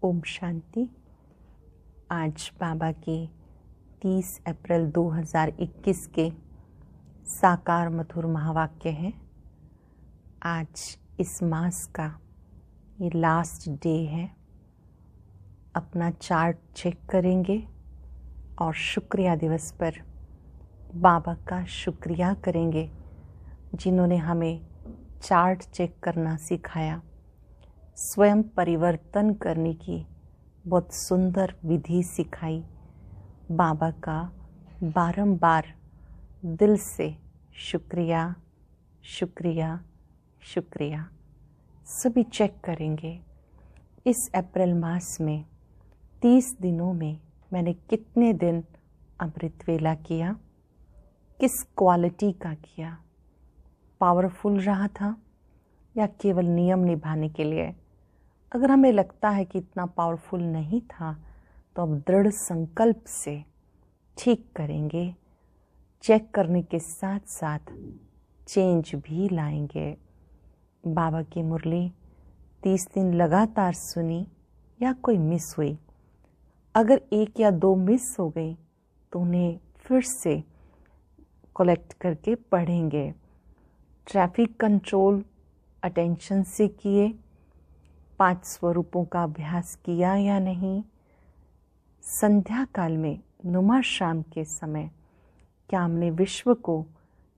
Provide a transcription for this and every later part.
ओम शांति। आज बाबा के 30 अप्रैल 2021 के साकार मधुर महावाक्य हैं। आज इस मास का ये लास्ट डे है। अपना चार्ट चेक करेंगे और शुक्रिया दिवस पर बाबा का शुक्रिया करेंगे जिन्होंने हमें चार्ट चेक करना सिखाया। स्वयं परिवर्तन करने की बहुत सुंदर विधि सिखाई। बाबा का बारंबार दिल से शुक्रिया शुक्रिया शुक्रिया। सभी चेक करेंगे इस अप्रैल मास में 30 दिनों में मैंने कितने दिन अमृत वेला किया, किस क्वालिटी का किया, पावरफुल रहा था या केवल नियम निभाने के लिए। अगर हमें लगता है कि इतना पावरफुल नहीं था तो अब दृढ़ संकल्प से ठीक करेंगे। चेक करने के साथ साथ चेंज भी लाएंगे। बाबा की मुरली 30 दिन लगातार सुनी या कोई मिस हुई, अगर 1 या 2 मिस हो गई तो उन्हें फिर से कलेक्ट करके पढ़ेंगे। ट्रैफिक कंट्रोल अटेंशन से किए, 5 स्वरूपों का अभ्यास किया या नहीं, संध्या काल में नुमा शाम के समय क्या हमने विश्व को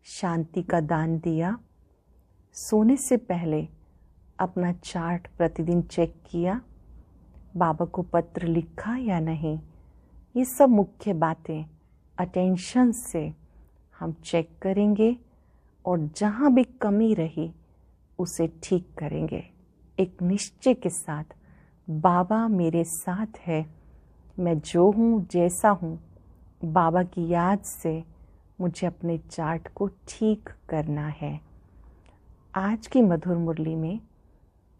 शांति का दान दिया, सोने से पहले अपना चार्ट प्रतिदिन चेक किया, बाबा को पत्र लिखा या नहीं। ये सब मुख्य बातें अटेंशन से हम चेक करेंगे और जहाँ भी कमी रही उसे ठीक करेंगे। एक निश्चय के साथ, बाबा मेरे साथ है, मैं जो हूँ जैसा हूँ, बाबा की याद से मुझे अपने चार्ट को ठीक करना है। आज की मधुर मुरली में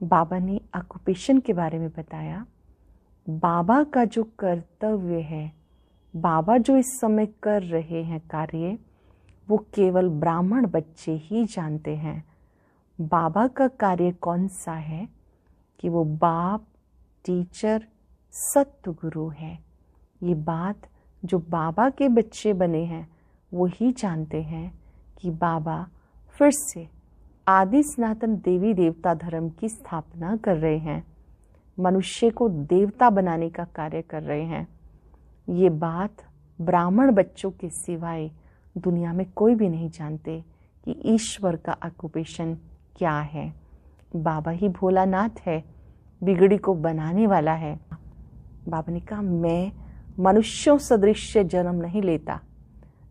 बाबा ने ऑक्यूपेशन के बारे में बताया। बाबा का जो कर्तव्य है, बाबा जो इस समय कर रहे हैं कार्य, वो केवल ब्राह्मण बच्चे ही जानते हैं। बाबा का कार्य कौन सा है कि वो बाप, टीचर, सतगुरु है। ये बात जो बाबा के बच्चे बने हैं वो ही जानते हैं कि बाबा फिर से आदि सनातन देवी देवता धर्म की स्थापना कर रहे हैं, मनुष्य को देवता बनाने का कार्य कर रहे हैं। ये बात ब्राह्मण बच्चों के सिवाय दुनिया में कोई भी नहीं जानते कि ईश्वर का ऑक्यूपेशन क्या है। बाबा ही भोलानाथ है, बिगड़ी को बनाने वाला है। बाबा ने कहा, मैं मनुष्यों सदृश जन्म नहीं लेता,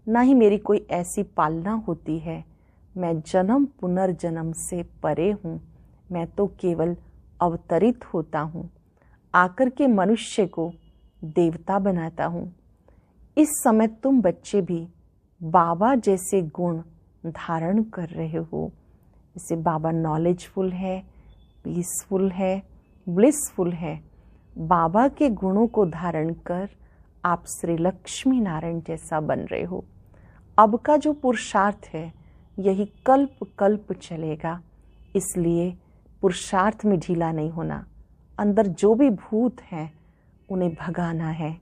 ना ही मेरी कोई ऐसी पालना होती है। मैं जन्म पुनर्जन्म से परे हूँ। मैं तो केवल अवतरित होता हूँ, आकर के मनुष्य को देवता बनाता हूँ। इस समय तुम बच्चे भी बाबा जैसे गुण धारण कर रहे हो। जैसे बाबा नॉलेजफुल है, पीसफुल है, ब्लिसफुल है। बाबा के गुणों को धारण कर आप श्री लक्ष्मी नारायण जैसा बन रहे हो। अब का जो पुरुषार्थ है यही कल्प कल्प चलेगा, इसलिए पुरुषार्थ में ढीला नहीं होना। अंदर जो भी भूत हैं उन्हें भगाना है।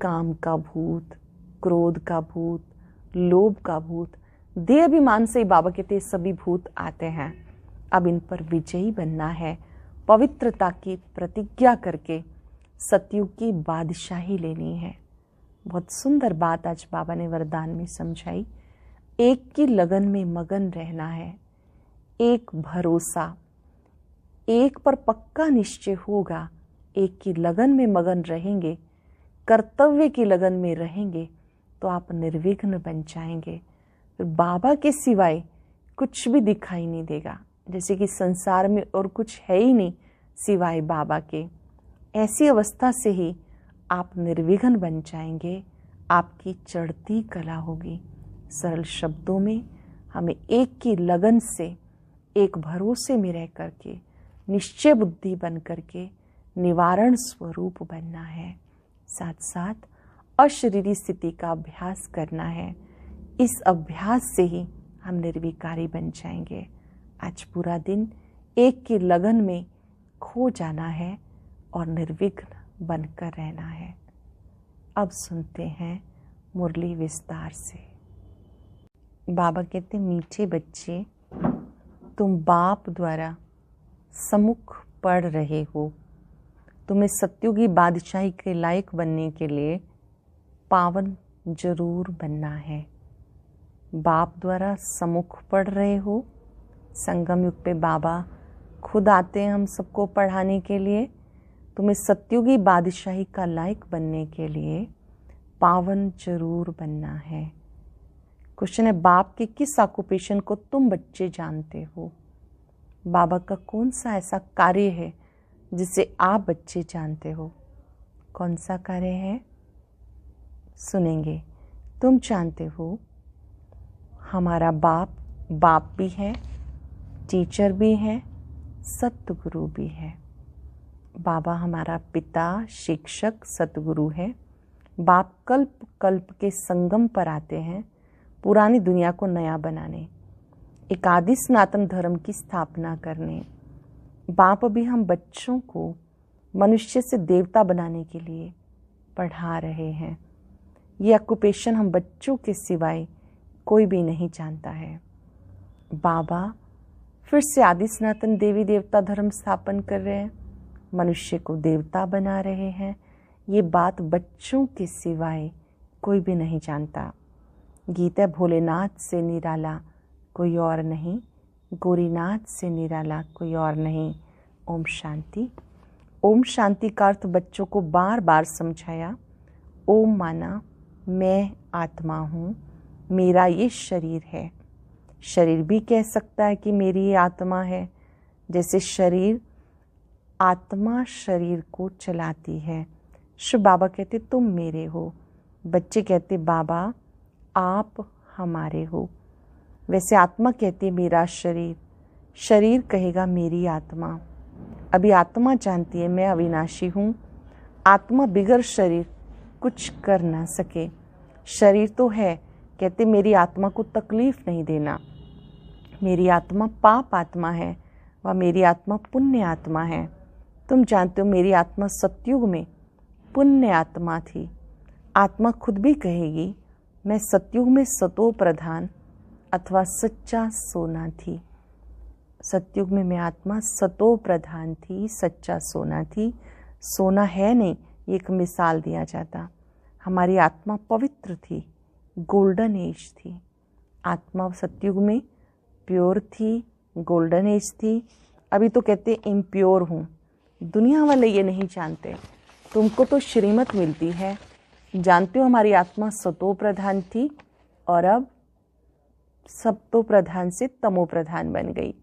काम का भूत, क्रोध का भूत, लोभ का भूत, देह अभिमान से बाबा कहते सभी भूत आते हैं। अब इन पर विजयी बनना है। पवित्रता की प्रतिज्ञा करके सतयुग की बादशाही लेनी है। बहुत सुंदर बात आज बाबा ने वरदान में समझाई। एक की लगन में मगन रहना है, एक भरोसा, एक पर पक्का निश्चय होगा। एक की लगन में मगन रहेंगे, कर्तव्य की लगन में रहेंगे तो आप निर्विघ्न बन जाएंगे। फिर बाबा के सिवाय कुछ भी दिखाई नहीं देगा, जैसे कि संसार में और कुछ है ही नहीं सिवाय बाबा के। ऐसी अवस्था से ही आप निर्विघ्न बन जाएंगे। आपकी चढ़ती कला होगी। सरल शब्दों में हमें एक की लगन से, एक भरोसे में रह करके, निश्चय बुद्धि बन करके निवारण स्वरूप बनना है। साथ साथ अशरीरी स्थिति का अभ्यास करना है। इस अभ्यास से ही हम निर्विकारी बन जाएंगे। आज पूरा दिन एक की लगन में खो जाना है। और निर्विघ्न बनकर रहना है। अब सुनते हैं मुरली विस्तार से। बाबा कहते, मीठे बच्चे, तुम बाप द्वारा सम्मुख पढ़ रहे हो। तुम्हें सत्युगी बादशाही के लायक बनने के लिए पावन जरूर बनना है। बाप द्वारा सम्मुख पढ़ रहे हो। संगम युग पे बाबा खुद आते हैं हम सबको पढ़ाने के लिए। तुम्हें सत्युगी बादशाही का लायक बनने के लिए पावन जरूर बनना है। क्वेश्चन है, बाप के किस ऑक्यूपेशन को तुम बच्चे जानते हो? बाबा का कौन सा ऐसा कार्य है जिसे आप बच्चे जानते हो? कौन सा कार्य है? सुनेंगे। तुम जानते हो हमारा बाप भी है, टीचर भी है, सतगुरु भी है। बाबा हमारा पिता, शिक्षक, सतगुरु है। बाप कल्प कल्प के संगम पर आते हैं पुरानी दुनिया को नया बनाने, एक आदि सनातन धर्म की स्थापना करने। बाप भी हम बच्चों को मनुष्य से देवता बनाने के लिए पढ़ा रहे हैं। ये ऑक्यूपेशन हम बच्चों के सिवाय कोई भी नहीं जानता है। बाबा फिर से आदि सनातन देवी देवता धर्म स्थापन कर रहे हैं, मनुष्य को देवता बना रहे हैं। ये बात बच्चों के सिवाय कोई भी नहीं जानता। गीता, भोलेनाथ से निराला कोई और नहीं, गौरीनाथ से निराला कोई और नहीं। ओम शांति। ओम शांति का अर्थ बच्चों को बार बार समझाया। ओम माना मैं आत्मा हूँ, मेरा ये शरीर है। शरीर भी कह सकता है कि मेरी ये आत्मा है। जैसे शरीर, आत्मा शरीर को चलाती है। शिव बाबा कहते तुम मेरे हो, बच्चे कहते बाबा आप हमारे हो। वैसे आत्मा कहती मेरा शरीर, शरीर कहेगा मेरी आत्मा। अभी आत्मा जानती है मैं अविनाशी हूँ। आत्मा बिगर शरीर कुछ कर ना सके। शरीर तो है, कहते मेरी आत्मा को तकलीफ नहीं देना। मेरी आत्मा पाप आत्मा है व मेरी आत्मा पुण्य आत्मा है। तुम जानते हो मेरी आत्मा सतयुग में पुण्य आत्मा थी। आत्मा खुद भी कहेगी मैं सतयुग में सतो प्रधान अथवा सच्चा सोना थी। सतयुग में मैं आत्मा सतो प्रधान थी, सच्चा सोना थी। सोना है नहीं, एक मिसाल दिया जाता। हमारी आत्मा पवित्र थी, गोल्डन एज थी। आत्मा सतयुग में प्योर थी, गोल्डन एज थी। अभी तो कहते इम्प्योर हूँ। दुनिया वाले ये नहीं जानते। तुमको तो श्रीमत मिलती है। जानते हो हमारी आत्मा सतो प्रधान थी और अब सतो प्रधान से तमो प्रधान बन गई।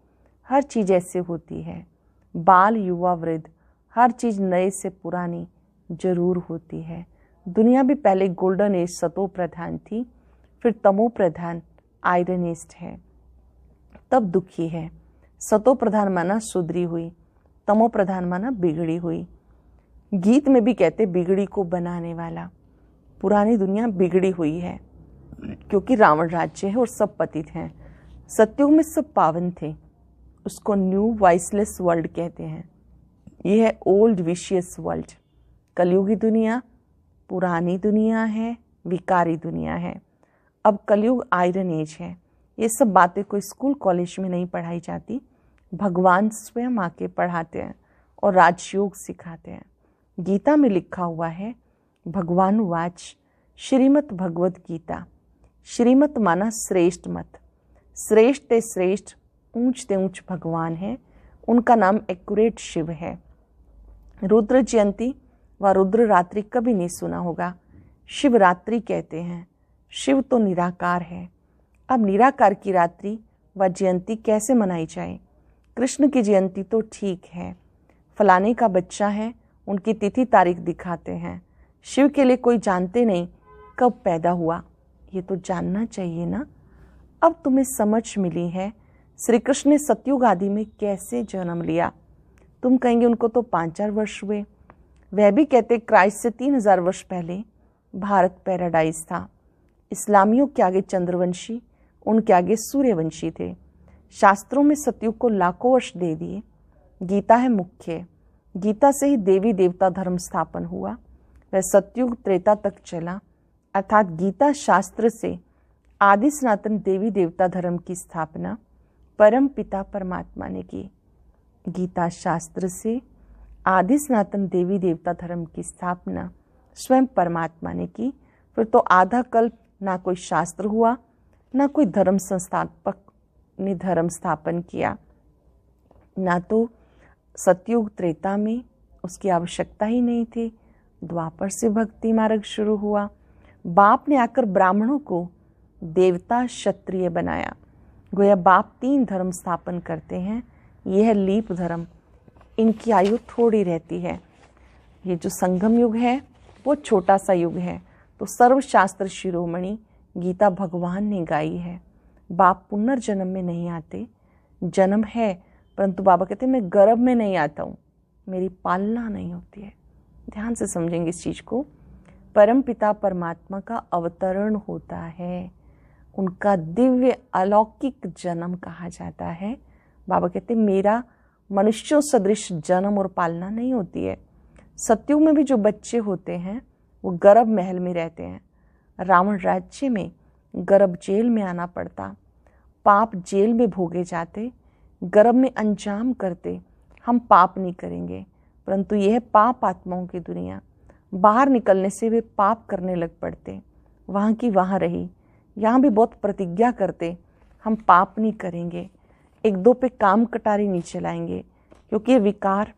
हर चीज़ ऐसे होती है। बाल, युवा, वृद्ध, हर चीज़ नए से पुरानी जरूर होती है। दुनिया भी पहले गोल्डन एज सतो प्रधान थी, फिर तमो प्रधान आयरन एज है, तब दुखी है। सतो प्रधान माना सुधरी हुई, तमो प्रधान माना बिगड़ी हुई। गीत में भी कहते बिगड़ी को बनाने वाला। पुरानी दुनिया बिगड़ी हुई है क्योंकि रावण राज्य है और सब पतित हैं। सतयुग में सब पावन थे, उसको न्यू वाइसलेस वर्ल्ड कहते हैं। ये है ओल्ड विशियस वर्ल्ड। कलयुगी दुनिया पुरानी दुनिया है, विकारी दुनिया है। अब कलयुग आयरन एज है। ये सब बातें कोई स्कूल कॉलेज में नहीं पढ़ाई जाती। भगवान स्वयं आके पढ़ाते हैं और राजयोग सिखाते हैं। गीता में लिखा हुआ है, भगवान वाच श्रीमद् भगवद गीता। श्रीमत माना श्रेष्ठ मत। श्रेष्ठ ते श्रेष्ठ, ऊंच ते ऊंच भगवान है। उनका नाम एक्यूरेट शिव है। रुद्र जयंती व रुद्र रात्रि कभी नहीं सुना होगा। शिवरात्रि कहते हैं। शिव तो निराकार है। अब निराकार की रात्रि व जयंती कैसे मनाई जाए? कृष्ण की जयंती तो ठीक है, फलाने का बच्चा है, उनकी तिथि तारीख दिखाते हैं। शिव के लिए कोई जानते नहीं कब पैदा हुआ, ये तो जानना चाहिए ना। अब तुम्हें समझ मिली है श्री कृष्ण ने सतयुग आदि में कैसे जन्म लिया। तुम कहेंगे उनको तो 5-4 वर्ष हुए। वह भी कहते क्राइस्ट से 3000 वर्ष पहले भारत पैराडाइज था। इस्लामियों के आगे चंद्रवंशी, उनके आगे सूर्यवंशी थे। शास्त्रों में सतयुग को लाखों वर्ष दे दिए। गीता है मुख्य। गीता से ही देवी देवता धर्म स्थापन हुआ। वह सतयुग त्रेता तक चला, अर्थात गीता शास्त्र से आदि सनातन देवी देवता धर्म की स्थापना परम पिता परमात्मा ने की। गीता शास्त्र से आदि सनातन देवी देवता धर्म की स्थापना स्वयं परमात्मा ने की। फिर तो आधा कल्प ना कोई शास्त्र हुआ, ना कोई धर्म संस्थापक ने धर्म स्थापन किया, ना तो सतयुग त्रेता में उसकी आवश्यकता ही नहीं थी। द्वापर से भक्ति मार्ग शुरू हुआ। बाप ने आकर ब्राह्मणों को देवता क्षत्रिय बनाया। गोया बाप 3 धर्म स्थापन करते हैं। यह है लीप धर्म। इनकी आयु थोड़ी रहती है। ये जो संगम युग है वो छोटा सा युग है। तो सर्वशास्त्र शिरोमणि गीता भगवान ने गाई है। बाप पुनर्जन्म में नहीं आते, जन्म है, परंतु बाबा कहते हैं मैं गर्भ में नहीं आता हूँ, मेरी पालना नहीं होती है। ध्यान से समझेंगे इस चीज को। परम पिता परमात्मा का अवतरण होता है, उनका दिव्य अलौकिक जन्म कहा जाता है। बाबा कहते हैं मेरा मनुष्यों सदृश जन्म और पालना नहीं होती है। सतयुग में भी जो बच्चे होते हैं वो गर्भ महल में रहते हैं। रावण राज्य में गर्भ जेल में आना पड़ता, पाप जेल में भोगे जाते, गर्भ में अंजाम करते। हम पाप नहीं करेंगे, परंतु यह पाप आत्माओं की दुनिया। बाहर निकलने से वे पाप करने लग पड़ते। वहाँ की वहाँ रही। यहाँ भी बहुत प्रतिज्ञा करते, हम पाप नहीं करेंगे, 1-2 पे काम कटारी नहीं चलाएंगे, क्योंकि ये विकार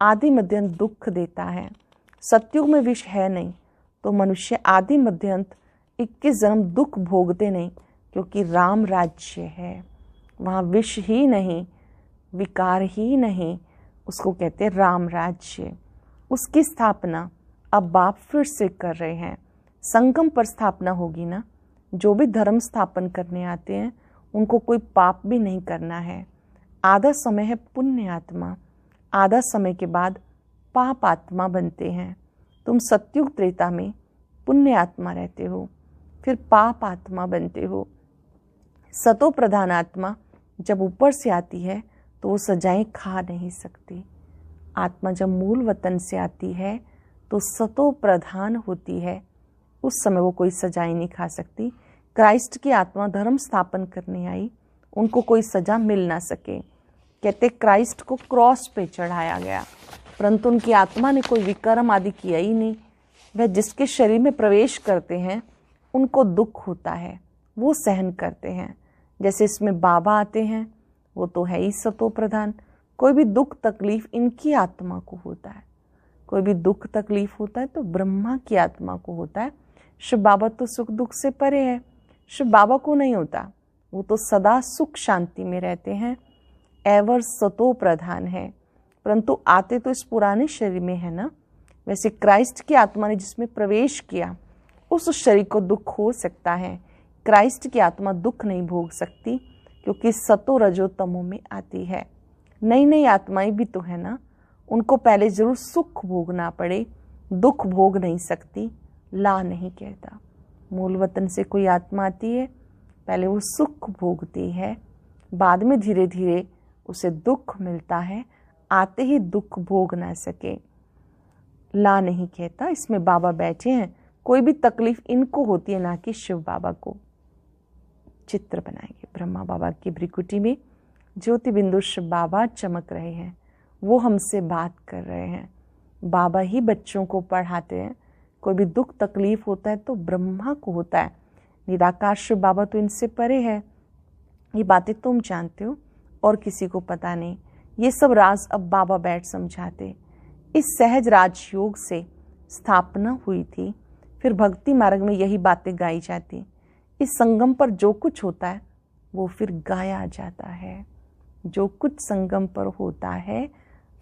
आदि मध्यंत दुख देता है। सतयुग में विष है नहीं, तो मनुष्य आदि मध्यंत 21 जन्म दुख भोगते नहीं, क्योंकि राम राज्य है। वहाँ विष ही नहीं, विकार ही नहीं, उसको कहते हैं राम राज्य। उसकी स्थापना अब बाप फिर से कर रहे हैं। संगम पर स्थापना होगी ना। जो भी धर्म स्थापन करने आते हैं उनको कोई पाप भी नहीं करना है। आधा समय है पुण्य आत्मा, आधा समय के बाद पाप आत्मा बनते हैं। तुम सतयुग त्रेता में पुण्य आत्मा रहते हो, फिर पाप आत्मा बनते हो। सतो प्रधान आत्मा जब ऊपर से आती है तो वो सजाएं खा नहीं सकती। आत्मा जब मूल वतन से आती है तो सतो प्रधान होती है, उस समय वो कोई सजाएं नहीं खा सकती। क्राइस्ट की आत्मा धर्म स्थापन करने आई, उनको कोई सजा मिल ना सके। कहते क्राइस्ट को क्रॉस पे चढ़ाया गया, परंतु उनकी आत्मा ने कोई विकर्म आदि किया ही नहीं। वह जिसके शरीर में प्रवेश करते हैं उनको दुख होता है, वो सहन करते हैं। जैसे इसमें बाबा आते हैं, वो तो है ही सतो प्रधान। कोई भी दुख तकलीफ इनकी आत्मा को होता है। कोई भी दुख तकलीफ होता है तो ब्रह्मा की आत्मा को होता है। शिव बाबा तो सुख दुख से परे है, शिव बाबा को नहीं होता। वो तो सदा सुख शांति में रहते हैं, एवर सतो प्रधान है। परंतु आते तो इस पुराने शरीर में है ना। वैसे क्राइस्ट की आत्मा ने जिसमें प्रवेश किया उस शरीर को दुख हो सकता है। क्राइस्ट की आत्मा दुख नहीं भोग सकती, क्योंकि सतो रजो तमो में आती है। नई नई आत्माएं भी तो है ना, उनको पहले जरूर सुख भोगना पड़े, दुख भोग नहीं सकती। ला नहीं कहता। मूल वतन से कोई आत्मा आती है, पहले वो सुख भोगती है, बाद में धीरे धीरे उसे दुख मिलता है। आते ही दुख भोग ना सके, ला नहीं कहता। इसमें बाबा बैठे हैं, कोई भी तकलीफ इनको होती है, ना कि शिव बाबा को। चित्र बनाएंगे ब्रह्मा बाबा की भ्रिकुटी में ज्योति बिंदु शिव बाबा चमक रहे हैं, वो हमसे बात कर रहे हैं। बाबा ही बच्चों को पढ़ाते हैं। कोई भी दुख तकलीफ होता है तो ब्रह्मा को होता है। निराकार शिव बाबा तो इनसे परे है। ये बातें तुम जानते हो और किसी को पता नहीं। ये सब राज अब बाबा बैठ समझाते। इस सहज राजयोग से स्थापना हुई थी, फिर भक्ति मार्ग में यही बातें गाई जाती। इस संगम पर जो कुछ होता है वो फिर गाया जाता है। जो कुछ संगम पर होता है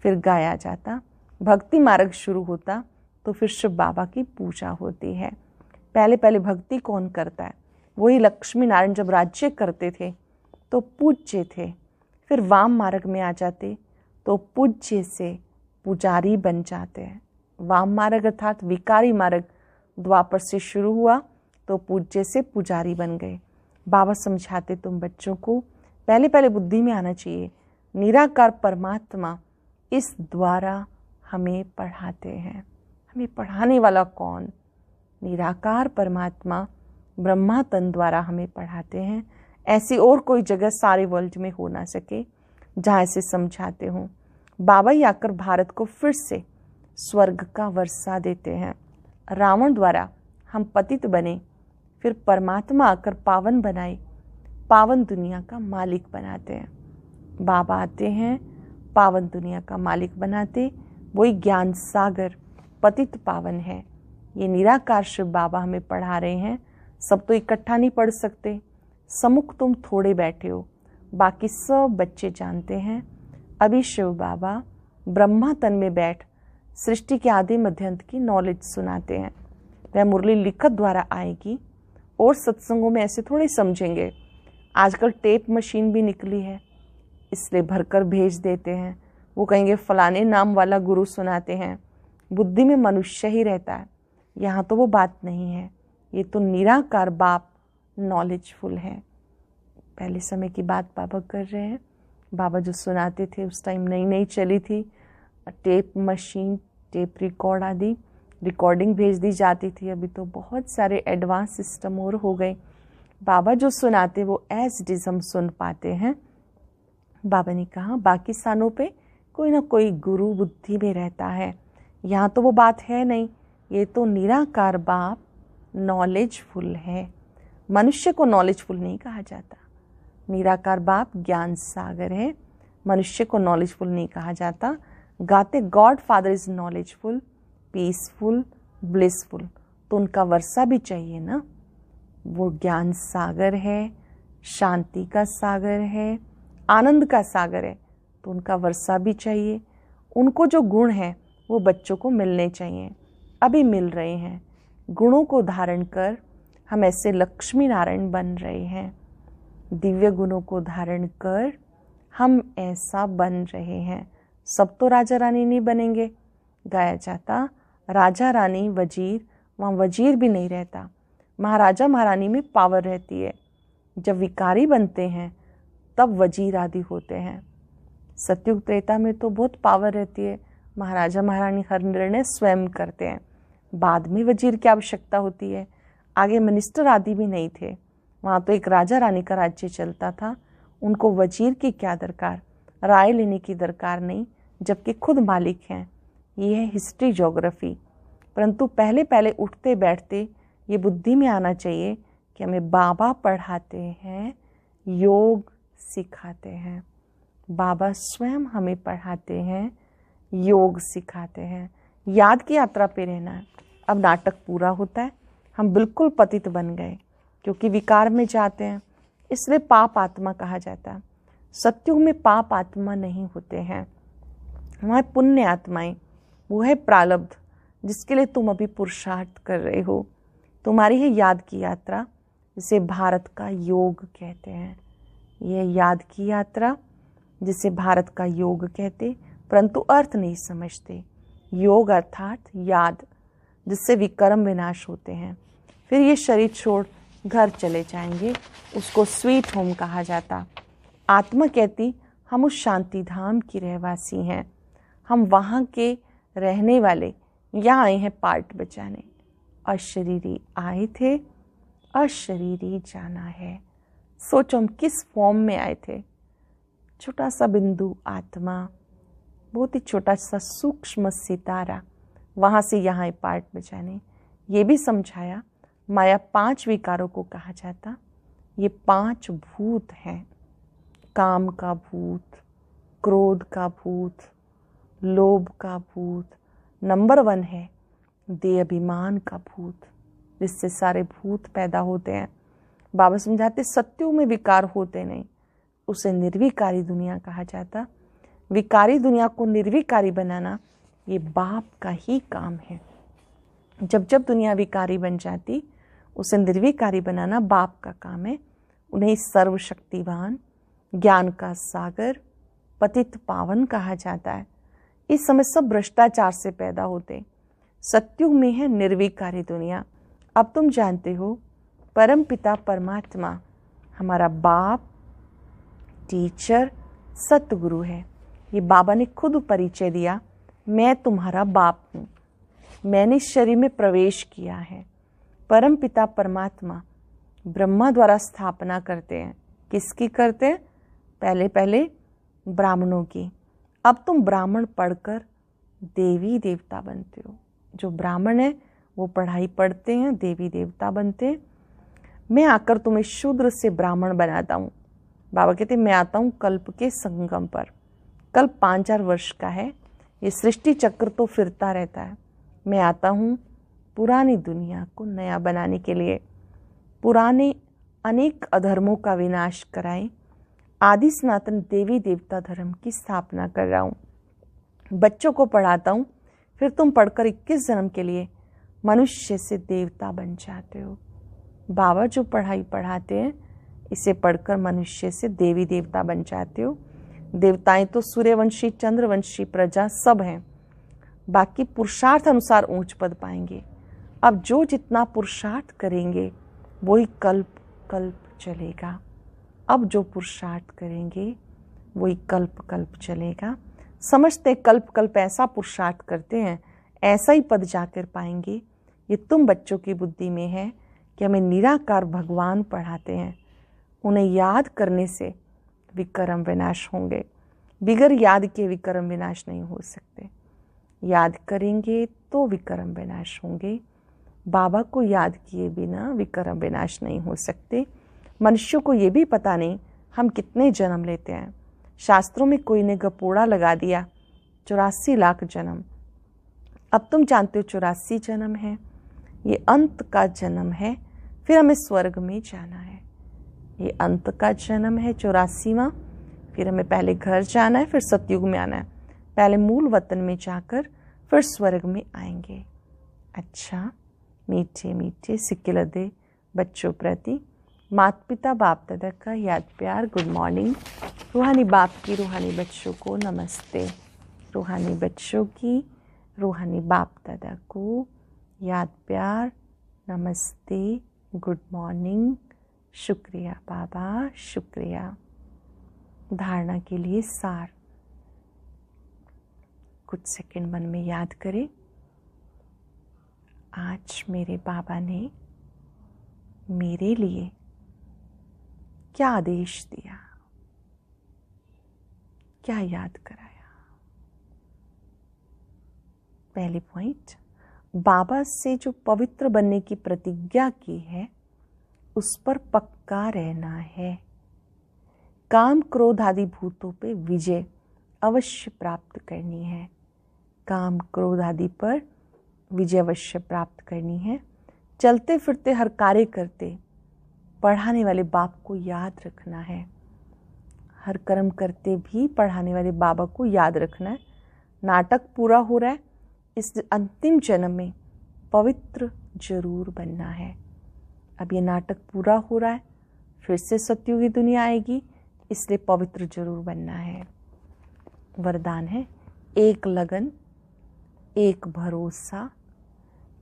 फिर गाया जाता। भक्ति मार्ग शुरू होता तो फिर शिव बाबा की पूजा होती है। पहले पहले भक्ति कौन करता है? वही लक्ष्मी नारायण जब राज्य करते थे तो पूज्य थे, फिर वाम मार्ग में आ जाते तो पूज्य से पुजारी बन जाते हैं। वाम मार्ग अर्थात विकारी मार्ग द्वापर से शुरू हुआ तो पूज्य से पुजारी बन गए। बाबा समझाते तुम बच्चों को पहले पहले बुद्धि में आना चाहिए, निराकार परमात्मा इस द्वारा हमें पढ़ाते हैं। हमें पढ़ाने वाला कौन? निराकार परमात्मा ब्रह्मा तन द्वारा हमें पढ़ाते हैं। ऐसी और कोई जगह सारे वर्ल्ड में हो ना सके जहाँ ऐसे समझाते हों। बाबा ही आकर भारत को फिर से स्वर्ग का वर्षा देते हैं। रावण द्वारा हम पतित बने, फिर परमात्मा आकर पावन बनाए, पावन दुनिया का मालिक बनाते हैं। बाबा आते हैं, पावन दुनिया का मालिक बनाते, वही ज्ञान सागर पतित पावन है। ये निराकार शिव बाबा हमें पढ़ा रहे हैं। सब तो इकट्ठा नहीं पढ़ सकते, सम्मुख तुम थोड़े बैठे हो, बाकी सब बच्चे जानते हैं। अभी शिव बाबा ब्रह्मा तन में बैठ सृष्टि के आदि मध्यांत की नॉलेज सुनाते हैं। वह मुरली लिखत द्वारा आएगी और सत्संगों में ऐसे थोड़े समझेंगे। आजकल टेप मशीन भी निकली है, इसलिए भरकर भेज देते हैं। वो कहेंगे फलाने नाम वाला गुरु सुनाते हैं। बुद्धि में मनुष्य ही रहता है, यहाँ तो वो बात नहीं है। ये तो निराकार बाप नॉलेजफुल है। पहले समय की बात बाबा कर रहे हैं। बाबा जो सुनाते थे उस टाइम नई नई चली थी टेप मशीन, टेप रिकॉर्ड आदि, रिकॉर्डिंग भेज दी जाती थी। अभी तो बहुत सारे एडवांस सिस्टम और हो गए। बाबा जो सुनाते वो एज इट इज हम सुन पाते हैं। बाबा ने कहा बाकी स्थानों पे कोई ना कोई गुरु बुद्धि में रहता है, यहाँ तो वो बात है नहीं। ये तो निराकार बाप नॉलेजफुल है। मनुष्य को नॉलेजफुल नहीं कहा जाता। निराकार बाप ज्ञान सागर है, मनुष्य को नॉलेजफुल नहीं कहा जाता। गाते God father is knowledgeful, peaceful, blissful, तो उनका वर्षा भी चाहिए ना। वो ज्ञान सागर है, शांति का सागर है, आनंद का सागर है, तो उनका वर्षा भी चाहिए। उनको जो गुण है वो बच्चों को मिलने चाहिए, अभी मिल रहे हैं। गुणों को धारण कर हम ऐसे लक्ष्मी नारायण बन रहे हैं। दिव्य गुणों को धारण कर हम ऐसा बन रहे हैं। सब तो राजा रानी नहीं बनेंगे। गाया जाता राजा रानी वजीर, वहाँ वजीर भी नहीं रहता। महाराजा महारानी में पावर रहती है। जब विकारी बनते हैं तब वजीर आदि होते हैं। सतयुग त्रेता में तो बहुत पावर रहती है। महाराजा महारानी हर निर्णय स्वयं करते हैं। बाद में वजीर की आवश्यकता होती है। आगे मिनिस्टर आदि भी नहीं थे, वहाँ तो एक राजा रानी का राज्य चलता था। उनको वजीर की क्या दरकार, राय लेने की दरकार नहीं, जबकि खुद मालिक हैं। ये है हिस्ट्री ज्योग्राफी। परंतु पहले पहले उठते बैठते ये बुद्धि में आना चाहिए कि हमें बाबा पढ़ाते हैं, योग सिखाते हैं। बाबा स्वयं हमें पढ़ाते हैं, योग सिखाते हैं। याद की यात्रा पे रहना है। अब नाटक पूरा होता है। हम बिल्कुल पतित बन गए क्योंकि विकार में जाते हैं, इसलिए पाप आत्मा कहा जाता है। सत्युग में पाप आत्मा नहीं होते हैं, वहाँ पुण्य आत्माएं। वो है प्रारब्ध जिसके लिए तुम अभी पुरुषार्थ कर रहे हो। तुम्हारी है याद की यात्रा, जिसे भारत का योग कहते हैं। यह याद की यात्रा जिसे भारत का योग कहते, परंतु अर्थ नहीं समझते। योग अर्थात याद, जिससे विकर्म विनाश होते हैं। फिर ये शरीर छोड़ घर चले जाएंगे, उसको स्वीट होम कहा जाता। आत्मा कहती हम उस शांति धाम की रहवासी हैं, हम वहाँ के रहने वाले, यहाँ आए हैं पार्ट बचाने। अशरीरी आए थे, अशरीरी जाना है। सोचो हम किस फॉर्म में आए थे। छोटा सा बिंदु आत्मा, बहुत ही छोटा सा सूक्ष्म सितारा, वहाँ से यहाँ पार्ट बचाने। ये भी समझाया माया 5 विकारों को कहा जाता। ये 5 भूत हैं। काम का भूत, क्रोध का भूत, लोभ का भूत। नंबर 1 है देह अभिमान का भूत, जिससे सारे भूत पैदा होते हैं। बाबा समझाते सत्युग में विकार होते नहीं, उसे निर्विकारी दुनिया कहा जाता। विकारी दुनिया को निर्विकारी बनाना ये बाप का ही काम है। जब जब दुनिया विकारी बन जाती, उसे निर्विकारी बनाना बाप का काम है। उन्हें सर्वशक्तिवान, ज्ञान का सागर, पतित पावन कहा जाता है। इस समय सब भ्रष्टाचार से पैदा होते। सत्युग में है निर्विकारी दुनिया। अब तुम जानते हो परम पिता परमात्मा हमारा बाप, टीचर, सतगुरु है। ये बाबा ने खुद परिचय दिया मैं तुम्हारा बाप हूँ, मैंने शरीर में प्रवेश किया है। परम पिता परमात्मा ब्रह्मा द्वारा स्थापना करते हैं। किसकी करते हैं? पहले पहले ब्राह्मणों की। अब तुम ब्राह्मण पढ़कर देवी देवता बनते हो। जो ब्राह्मण है वो पढ़ाई पढ़ते हैं, देवी देवता बनते हैं। मैं आकर तुम्हें शूद्र से ब्राह्मण बनाता हूँ। बाबा कहते मैं आता हूँ कल्प के संगम पर। कल्प 5,000 वर्ष का है। ये सृष्टि चक्र तो फिरता रहता है। मैं आता हूँ पुरानी दुनिया को नया बनाने के लिए। पुराने अनेक अधर्मों का विनाश कराएं। आदि सनातन देवी देवता धर्म की स्थापना कर रहा हूँ। बच्चों को पढ़ाता हूँ, फिर तुम पढ़कर 21 जन्म के लिए मनुष्य से देवता बन जाते हो। बाबा जो पढ़ाई पढ़ाते हैं इसे पढ़कर मनुष्य से देवी देवता बन जाते हो। देवताएं तो सूर्यवंशी, चंद्रवंशी प्रजा सब हैं। बाकी पुरुषार्थ अनुसार ऊंच पद पाएंगे। अब जो जितना पुरुषार्थ करेंगे वही कल्प कल्प चलेगा। अब जो पुरुषार्थ करेंगे वही कल्प कल्प चलेगा। समझते कल्प कल्प ऐसा पुरुषार्थ करते हैं, ऐसा ही पद जाकर पाएंगे। ये तुम बच्चों की बुद्धि में है कि हमें निराकार भगवान पढ़ाते हैं। उन्हें याद करने से विक्रम विनाश होंगे। बिगर याद के विक्रम विनाश नहीं हो सकते। याद करेंगे तो विक्रम विनाश होंगे। बाबा को याद किए बिना विक्रम विनाश नहीं हो सकते। मनुष्यों को ये भी पता नहीं हम कितने जन्म लेते हैं। शास्त्रों में कोई ने गपोड़ा लगा दिया 84 लाख जन्म। अब तुम जानते हो 84 जन्म है, ये अंत का जन्म है। फिर हमें स्वर्ग में जाना है। ये अंत का जन्म है 84वां। फिर हमें पहले घर जाना है, फिर सतयुग में आना है। पहले मूल वतन में जाकर फिर स्वर्ग में आएंगे। अच्छा, मीठे मीठे सिक्के लदे बच्चों प्रति माता पिता बाप दादा का याद प्यार गुड मॉर्निंग। रूहानी बाप की रूहानी बच्चों को नमस्ते। रूहानी बच्चों की रूहानी बाप दादा को याद प्यार नमस्ते गुड मॉर्निंग। शुक्रिया बाबा, शुक्रिया। धारणा के लिए सार कुछ सेकंड मन में याद करें। आज मेरे बाबा ने मेरे लिए क्या आदेश दिया, क्या याद कराया। पहली पॉइंट, बाबा से जो पवित्र बनने की प्रतिज्ञा की है उस पर पक्का रहना है। काम क्रोध आदि भूतों पे विजय अवश्य प्राप्त करनी है। काम क्रोध आदि पर विजय अवश्य प्राप्त करनी है। चलते फिरते हर कार्य करते पढ़ाने वाले बाप को याद रखना है। हर कर्म करते भी पढ़ाने वाले बाबा को याद रखना है। नाटक पूरा हो रहा है, इस अंतिम जन्म में पवित्र जरूर बनना है। अब ये नाटक पूरा हो रहा है, फिर से सतयुगी दुनिया आएगी, इसलिए पवित्र जरूर बनना है। वरदान है एक लगन, एक भरोसा,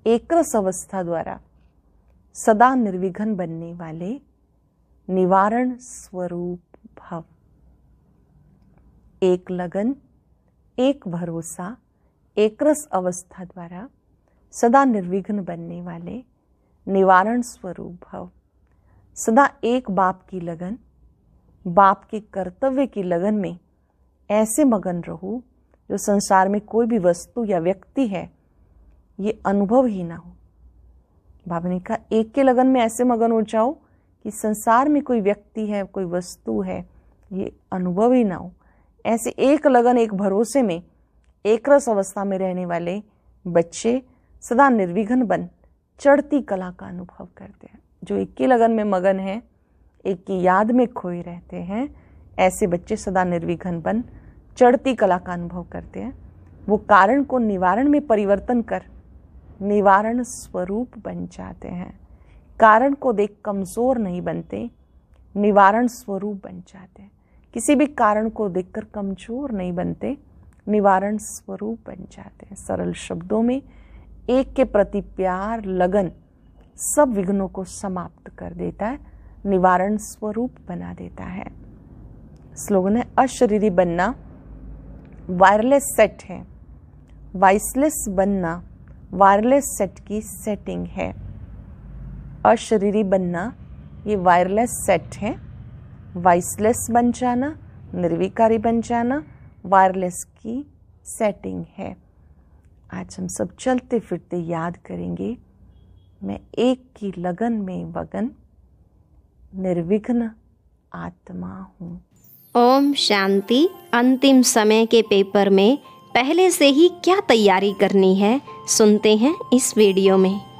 एक रस अवस्था द्वारा सदा निर्विघ्न बनने वाले निवारण स्वरूप भव। एक लगन, एक भरोसा, एक रस अवस्था द्वारा सदा निर्विघ्न बनने वाले निवारण स्वरूप भव। सदा एक बाप की लगन, बाप के कर्तव्य की लगन में ऐसे मगन रहो जो संसार में कोई भी वस्तु या व्यक्ति है ये अनुभव ही ना हो। बाबा ने कहा एक के लगन में ऐसे मगन हो जाओ कि संसार में कोई व्यक्ति है, कोई वस्तु है, ये अनुभव ही ना हो। ऐसे एक लगन, एक भरोसे में, एक रस अवस्था में रहने वाले बच्चे सदा निर्विघ्न बन चढ़ती कला का अनुभव करते हैं। जो एक की लगन में मगन है, एक की याद में खोए रहते हैं, ऐसे बच्चे सदा निर्विघ्न बन चढ़ती कला का अनुभव करते हैं। वो कारण को निवारण में परिवर्तन कर निवारण स्वरूप बन जाते हैं। कारण को देख कमजोर नहीं बनते, निवारण स्वरूप बन जाते हैं। किसी भी कारण को देखकर कमजोर नहीं बनते, निवारण स्वरूप बन जाते हैं। सरल शब्दों में एक के प्रति प्यार, लगन सब विघ्नों को समाप्त कर देता है, निवारण स्वरूप बना देता है। स्लोगन है अशरीरी बनना वायरलेस सेट है, वाइसलेस बनना वायरलेस सेट की सेटिंग है। अशरीरी बनना ये वायरलेस सेट है। वाइसलेस बन जाना, निर्विकारी बन जाना वायरलेस की सेटिंग है। आज हम सब चलते फिरते याद करेंगे, मैं एक की लगन में वगन, निर्विघ्न आत्मा हूँ। ओम शांति। अंतिम समय के पेपर में पहले से ही क्या तैयारी करनी है, सुनते हैं इस वीडियो में।